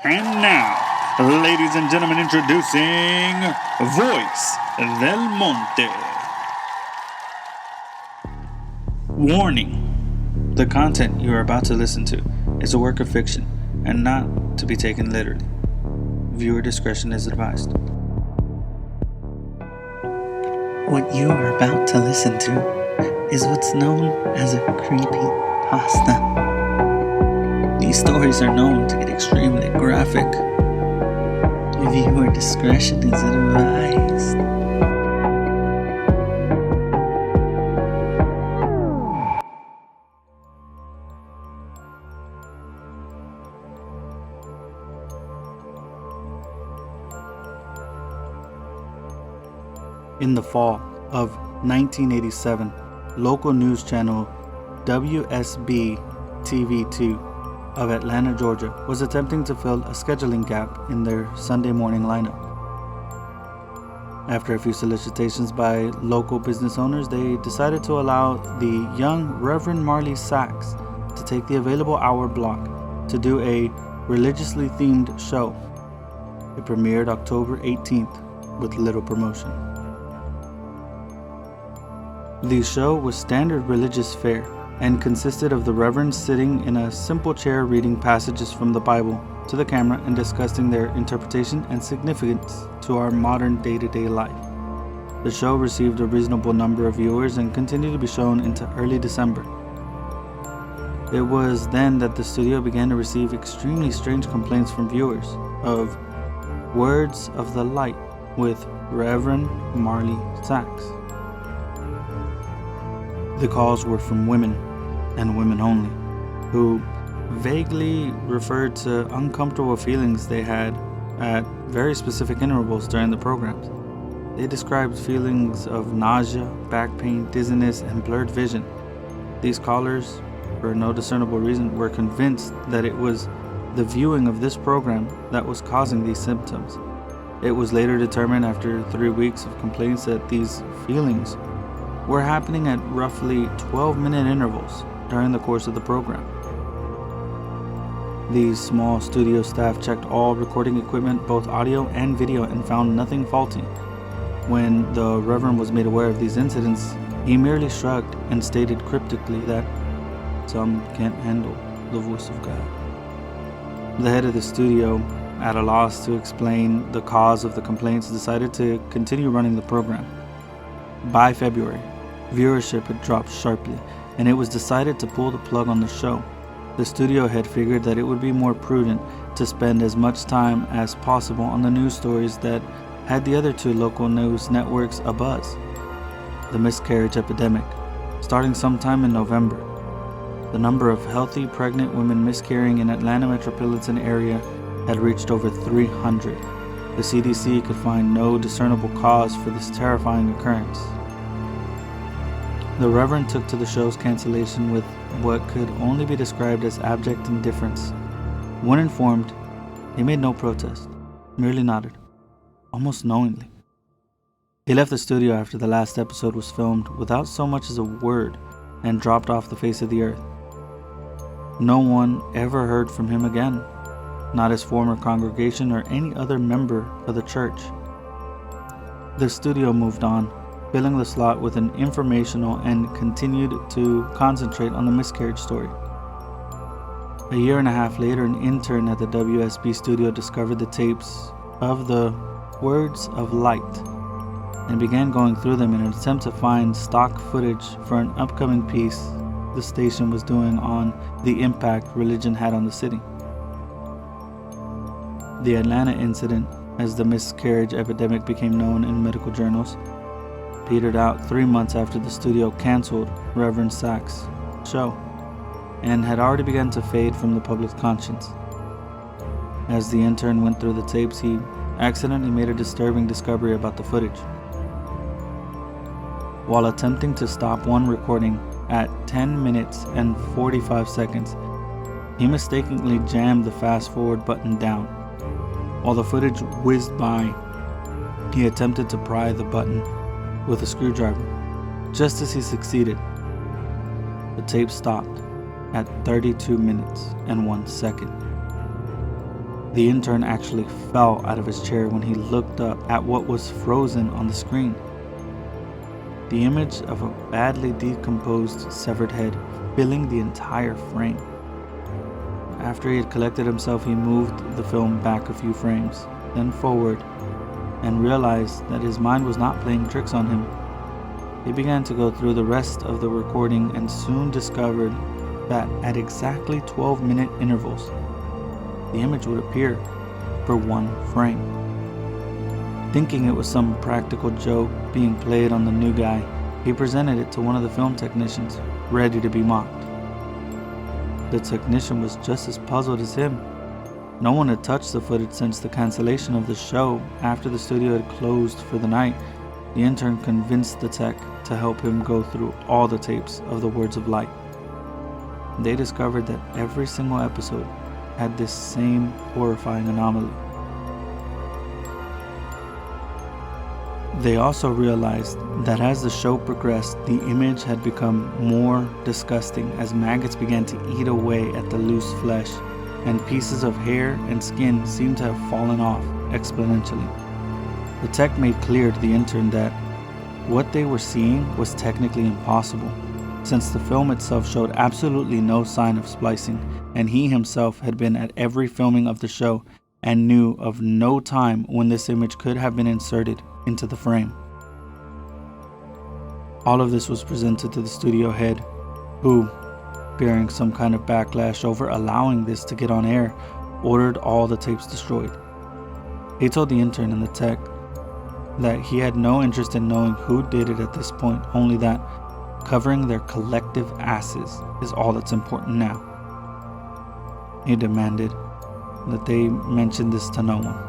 And now, ladies and gentlemen, introducing Voice del Monte. Warning: the content you are about to listen to is a work of fiction and not to be taken literally. Viewer discretion is advised. What you are about to listen to is what's known as a creepypasta. These stories are known to get extremely graphic. Viewer discretion is advised. In the fall of 1987, local news channel WSB-TV2 of Atlanta, Georgia, was attempting to fill a scheduling gap in their Sunday morning lineup. After a few solicitations by local business owners, they decided to allow the young Reverend Marley Sachs to take the available hour block to do a religiously themed show. It premiered October 18th with little promotion. The show was standard religious fare and consisted of the Reverend sitting in a simple chair reading passages from the Bible to the camera and discussing their interpretation and significance to our modern day-to-day life. The show received a reasonable number of viewers and continued to be shown into early December. It was then that the studio began to receive extremely strange complaints from viewers of Words of the Light with Reverend Marley Sachs. The calls were from women, and women only, who vaguely referred to uncomfortable feelings they had at very specific intervals during the programs. They described feelings of nausea, back pain, dizziness, and blurred vision. These callers, for no discernible reason, were convinced that it was the viewing of this program that was causing these symptoms. It was later determined after 3 weeks of complaints that these feelings were happening at roughly 12-minute intervals during the course of the program. The small studio staff checked all recording equipment, both audio and video, and found nothing faulty. When the Reverend was made aware of these incidents, he merely shrugged and stated cryptically that some can't handle the voice of God. The head of the studio, at a loss to explain the cause of the complaints, decided to continue running the program. By February, viewership had dropped sharply, and it was decided to pull the plug on the show. The studio had figured that it would be more prudent to spend as much time as possible on the news stories that had the other two local news networks abuzz. The miscarriage epidemic, starting sometime in November. The number of healthy pregnant women miscarrying in Atlanta metropolitan area had reached over 300. The CDC could find no discernible cause for this terrifying occurrence. The Reverend took to the show's cancellation with what could only be described as abject indifference. When informed, he made no protest, merely nodded, almost knowingly. He left the studio after the last episode was filmed without so much as a word and dropped off the face of the earth. No one ever heard from him again, not his former congregation or any other member of the church. The studio moved on, filling the slot with an informational, and continued to concentrate on the miscarriage story. A year and a half later, an intern at the WSB studio discovered the tapes of the Words of Light and began going through them in an attempt to find stock footage for an upcoming piece the station was doing on the impact religion had on the city. The Atlanta incident, as the miscarriage epidemic became known in medical journals, petered out 3 months after the studio canceled Reverend Sachs' show and had already begun to fade from the public's conscience. As the intern went through the tapes, he accidentally made a disturbing discovery about the footage. While attempting to stop one recording at 10 minutes and 45 seconds, he mistakenly jammed the fast forward button down. While the footage whizzed by, he attempted to pry the button with a screwdriver. Just as he succeeded, the tape stopped at 32 minutes and 1 second. The intern actually fell out of his chair when he looked up at what was frozen on the screen. The image of a badly decomposed severed head filling the entire frame. After he had collected himself, he moved the film back a few frames, then forward, and realized that his mind was not playing tricks on him. He began to go through the rest of the recording and soon discovered that at exactly 12-minute intervals, the image would appear for one frame. Thinking it was some practical joke being played on the new guy, he presented it to one of the film technicians, ready to be mocked. The technician was just as puzzled as him. No one had touched the footage since the cancellation of the show. After the studio had closed for the night, the intern convinced the tech to help him go through all the tapes of the Words of Light. They discovered that every single episode had this same horrifying anomaly. They also realized that as the show progressed, the image had become more disgusting as maggots began to eat away at the loose flesh, and pieces of hair and skin seemed to have fallen off exponentially. The tech made clear to the intern that what they were seeing was technically impossible, since the film itself showed absolutely no sign of splicing, and he himself had been at every filming of the show and knew of no time when this image could have been inserted into the frame. All of this was presented to the studio head, who, fearing some kind of backlash over allowing this to get on air, ordered all the tapes destroyed. He told the intern and the tech that he had no interest in knowing who did it at this point, only that covering their collective asses is all that's important now. He demanded that they mention this to no one.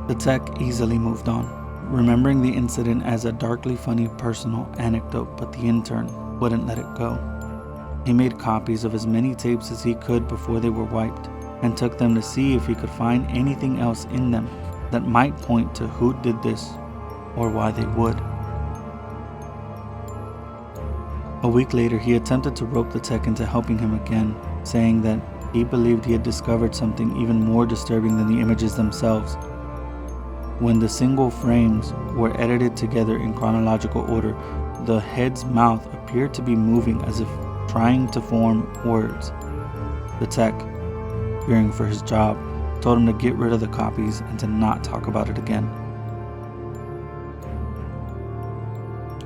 The tech easily moved on, remembering the incident as a darkly funny personal anecdote, but the intern wouldn't let it go. He made copies of as many tapes as he could before they were wiped, and took them to see if he could find anything else in them that might point to who did this or why they would. A week later, he attempted to rope the tech into helping him again, saying that he believed he had discovered something even more disturbing than the images themselves. When the single frames were edited together in chronological order, the head's mouth appeared to be moving as if trying to form words. The tech, fearing for his job, told him to get rid of the copies and to not talk about it again.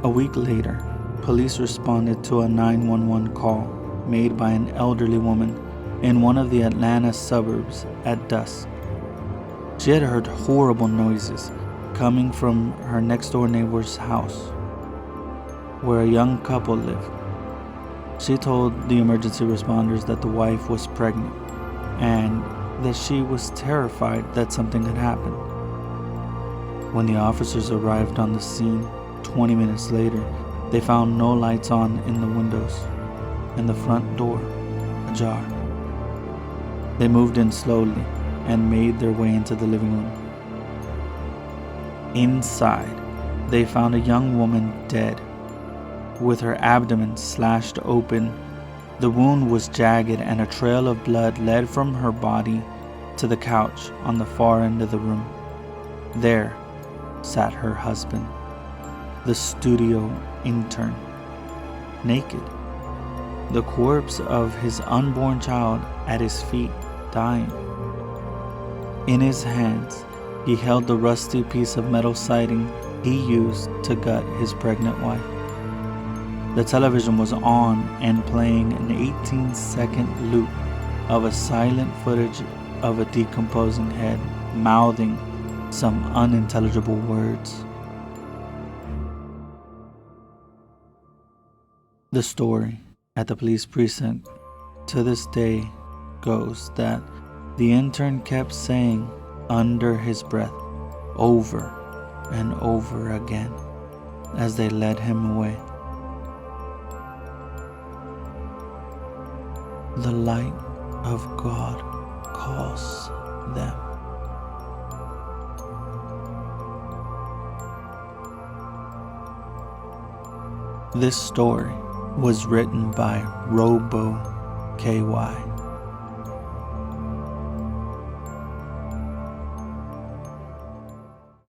A week later, police responded to a 911 call made by an elderly woman in one of the Atlanta suburbs at dusk. She had heard horrible noises coming from her next-door neighbor's house, where a young couple lived. She told the emergency responders that the wife was pregnant and that she was terrified that something had happened. When the officers arrived on the scene 20 minutes later, they found no lights on in the windows and the front door ajar. They moved in slowly and made their way into the living room. Inside, they found a young woman dead, with her abdomen slashed open. The wound was jagged and a trail of blood led from her body to the couch on the far end of the room. There sat her husband, the studio intern, naked, the corpse of his unborn child at his feet, dying. In his hands, he held the rusty piece of metal siding he used to gut his pregnant wife. The television was on and playing an 18-second loop of a silent footage of a decomposing head mouthing some unintelligible words. The story at the police precinct to this day goes that the intern kept saying under his breath over and over again as they led him away, "The light of God calls them." This story was written by RoboKy.